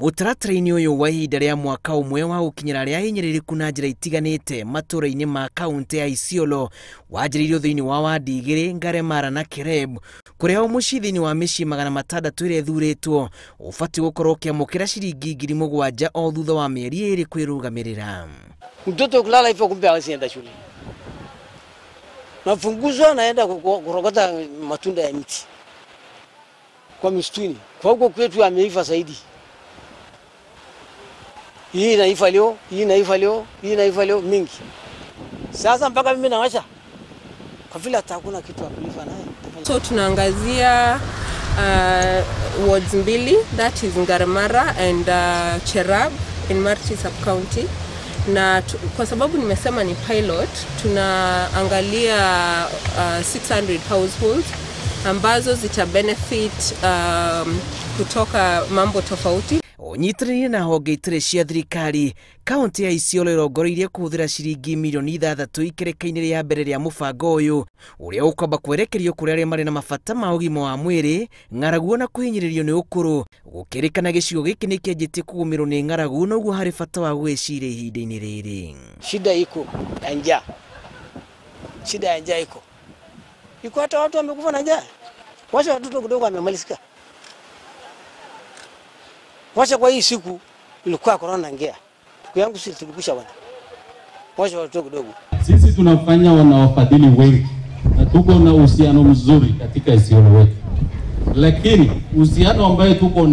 Mutaratara-ini uyu wa ihinda rĩa mwaka umwe wa gukinyira ria hinyĩrĩrĩku na njĩra itiganĩte matũũra-inĩ ma kaunti ya Isiolo wanjĩrĩirio thĩinĩ wa wadi igĩrĩ Ngaremara na Kereb, kũrĩa o mũciĩ thĩinĩ wa mĩciĩ 600 ĩrĩa ĩthurĩtwo ũbatiĩ gũkorwo ũkĩamũkĩra ciringi 7,000 o thutha wa mĩeri 2 kwĩrũgamĩrĩra. Mtoto kulala hivyo kumbe hawezi enda shule. Nafunguzwa naenda kurokota matunda ya miti kwa msituni. Kwa huko kwetu ameiva zaidi. Hii inaiva leo, hii inaiva leo, hii inaiva leo mingi. Sasa mpaka mimi nawasha. Kwa vile hata hakuna kitu ya kuliva naye. So tunaangazia wards mbili, that is Ngaremara and Cherab in Marti sub-county. Na kwa sababu nimesema ni pilot, tunaangalia 600 households ambazo zita benefit kutoka mambo tofauti. Onyitanĩire na honge itarĩ cia thirikari, kaunti ya Isiolo ĩrongoreirie kũhũthĩra ciringi milioni 6 ikereka-inĩ rĩa mbere rĩa mũbango ũyũ ũrĩa ũkwamba kwerekerio kũrĩ arĩa marĩ na mabata ma ũgima wa mwĩrĩ, ng'aragu na kũhinyĩrĩrio nĩ ũkũrũ. Gũkĩrĩkana gĩcigo gĩkĩ nĩ kĩanjĩtie kũgũmĩrwo nĩ ng'aragu, na ũguo harĩ bata wa gwĩciria ihinda-inĩ rĩrĩ. Shida iko ya njaa. Shida ya njaa iko. Iko hata watu wamekufa na njaa. Wacha watoto kidogo wamemalizika. Wacha kwa hii siku ilikuwa corona ngea. Siku yangu sisi tulikusha bwana. Wacha watoto kidogo. Sisi tunafanya wanawafadhili wengi na tuko na uhusiano mzuri katika Isiolo wetu. Lakini uhusiano ambaye tuko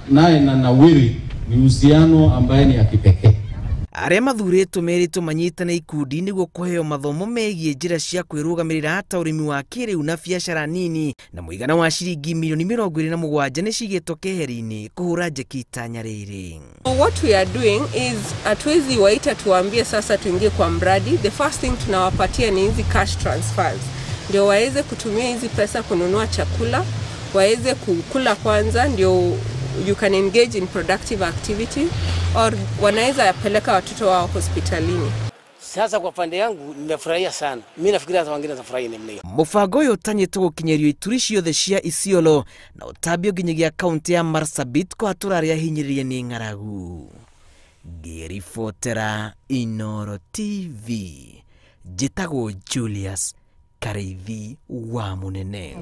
naye na Nawiri ni uhusiano ambaye ni ya kipekee. Arĩa mathurĩtwo meritwo manyitane ikundi nĩguo kũheo mathomo megiĩ njĩra cia kwĩrũgamĩrĩra ta ũrĩmi wa kĩrĩu na biacara nini, na mũigana wa ciringi milioni 27 nĩ cigĩtwo keheri-inĩ kũhũra njeki itanya rĩrĩ. What we are doing is hatuwezi waita tuambie sasa tuingie kwa mradi. The first thing tunawapatia ni hizi cash transfers, ndio waweze kutumia hizi pesa kununua chakula, waweze kukula kwanza, ndio you can engage in productive activity, or wanaweza yapeleka watoto wao hospitalini. Sasa kwa pande yangu nimefurahia sana. Mimi nafikiria hata wengine watafurahia namna hiyo. Mũbango ũyũ ũtanyĩtwo gũkinyerio ituri ciothe cia Isiolo na ũtambio nginyagia kaunti ya Marsabit kwa atũra arĩa ahinyĩrĩrie nĩ ng'aragu. Ngĩribotera Inooro TV, njĩtagwo Julius Kareithi wa Mũnene.